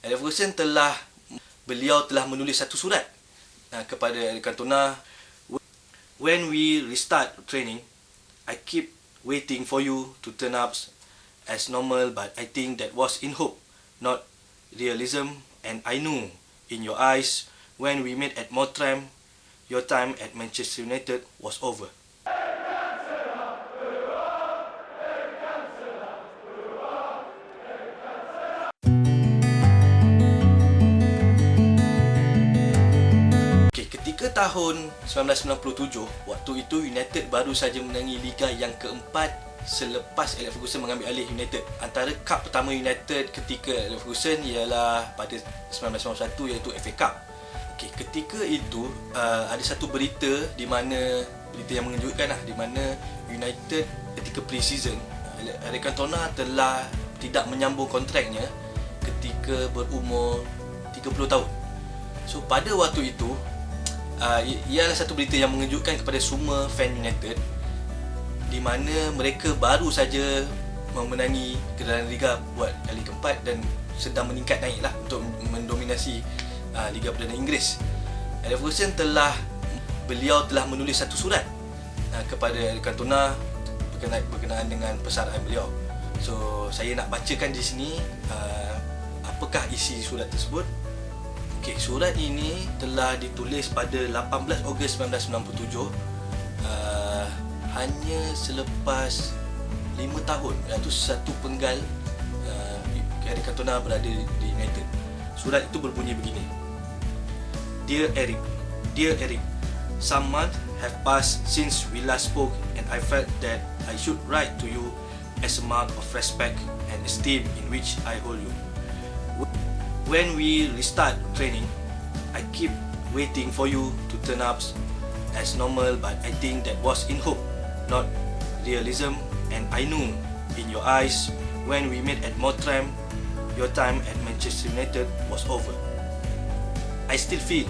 Alex Ferguson beliau telah menulis satu surat kepada Eric Cantona. When we restart training, I keep waiting for you to turn up as normal, but I think that was in hope, not realism. And I knew in your eyes when we met at Mottram, your time at Manchester United was over. Ketika tahun 1997, waktu itu United baru saja menangi liga yang keempat selepas Alex Ferguson mengambil alih United. Antara cup pertama United ketika Alex Ferguson ialah pada 1991, iaitu FA Cup. Ketika itu ada satu berita yang mengejutkan di mana United ketika pre-season, Eric Cantona telah tidak menyambung kontraknya ketika berumur 30 tahun. So pada waktu itu ialah satu berita yang mengejutkan kepada semua fan United, di mana mereka baru saja memenangi gelaran liga buat kali keempat dan sedang meningkat naiklah untuk mendominasi Liga Perdana Inggeris. Alex Ferguson beliau telah menulis satu surat kepada Eric Cantona berkenaan dengan persaraan beliau. So saya nak bacakan di sini apakah isi surat tersebut. Surat ini telah ditulis pada 18 Ogos 1997, hanya selepas 5 tahun, iaitu satu penggal Eric Cantona berada di United. Surat itu berbunyi begini: Dear Eric, some months have passed since we last spoke, and I felt that I should write to you as a mark of respect and esteem in which I hold you. When we restart training, I keep waiting for you to turn up as normal, but I think that was in hope, not realism. And I knew in your eyes when we met at Mottram, your time at Manchester United was over. I still feel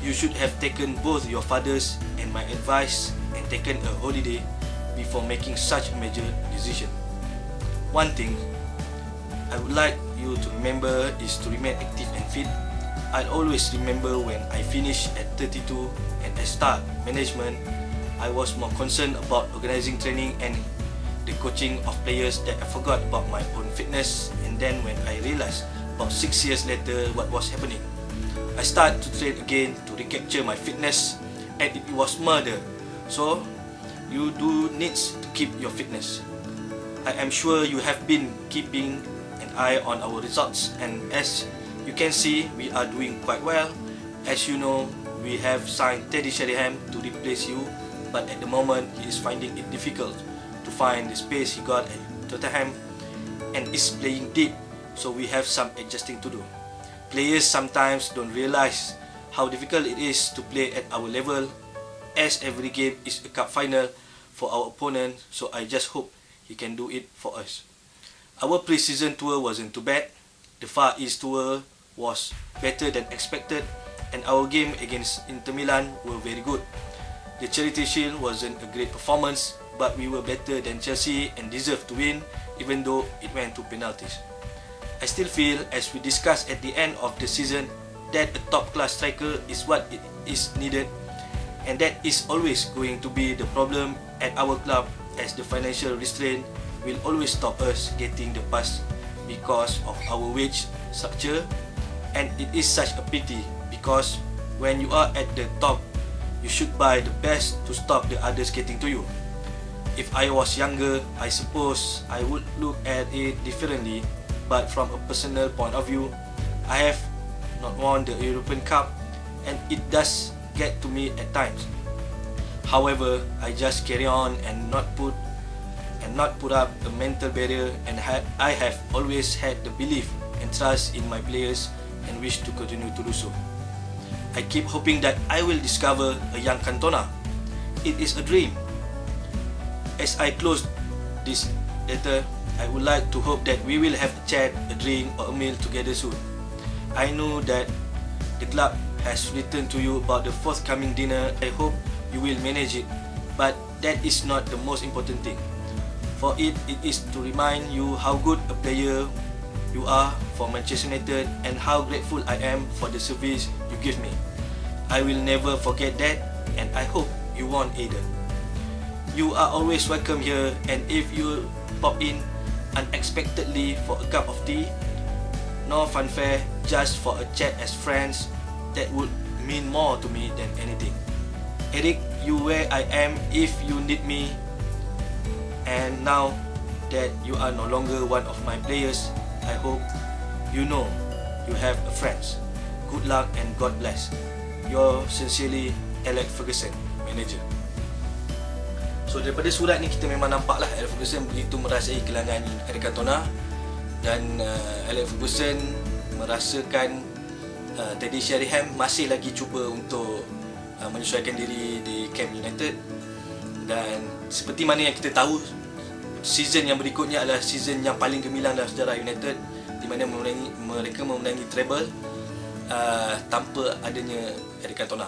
you should have taken both your fathers and my advice and taken a holiday before making such a major decision. One thing I would like you to remember is to remain active and fit. I'll always remember when I finished at 32 and I start management, I was more concerned about organizing training and the coaching of players that I forgot about my own fitness. And then when I realized about 6 years later what was happening, I started to train again to recapture my fitness, and it was murder. So you do need to keep your fitness. I am sure you have been keeping an eye on our results, and as you can see, we are doing quite well. As you know, we have signed Teddy Sheringham to replace you, but at the moment he is finding it difficult to find the space he got at Tottenham and is playing deep, so we have some adjusting to do. Players sometimes don't realize how difficult it is to play at our level, as every game is a cup final for our opponent, so I just hope he can do it for us. Our pre-season tour wasn't too bad. The Far East tour was better than expected, and our game against Inter Milan were very good. The Charity Shield wasn't a great performance, but we were better than Chelsea and deserved to win, even though it went to penalties. I still feel, as we discussed at the end of the season, that a top-class striker is what it is needed, and that is always going to be the problem at our club, as the financial restraint will always stop us getting the pass because of our wage structure. And it is such a pity, because when you are at the top, you should buy the best to stop the others getting to you. If I was younger, I suppose I would look at it differently, but from a personal point of view, I have not won the European Cup, and it does get to me at times. However, I just carry on and not put up a mental barrier, and I have always had the belief and trust in my players and wish to continue to do so. I keep hoping that I will discover a young Cantona. It is a dream. As I close this letter, I would like to hope that we will have a chat, a drink or a meal together soon. I know that the club has written to you about the forthcoming dinner. I hope you will manage it, but that is not the most important thing. For it is to remind you how good a player you are for Manchester United and how grateful I am for the service you give me. I will never forget that, and I hope you won't either. You are always welcome here, and if you pop in unexpectedly for a cup of tea, no fanfare, just for a chat as friends, that would mean more to me than anything. Eric, you where I am if you need me, and now that you are no longer one of my players, I hope you know you have a friend. Good luck and God bless. Yours sincerely, Alex Ferguson, manager. So daripada surat ni kita memang nampak lah Alex Ferguson begitu merasai kehilangan Eric Cantona, dan Alex Ferguson merasakan Teddy Sheringham masih lagi cuba untuk menyesuaikan diri di Camp United. Dan seperti mana yang kita tahu, season yang berikutnya adalah season yang paling gemilang dalam sejarah United, di mana mereka memenangi treble tanpa adanya Eric Cantona.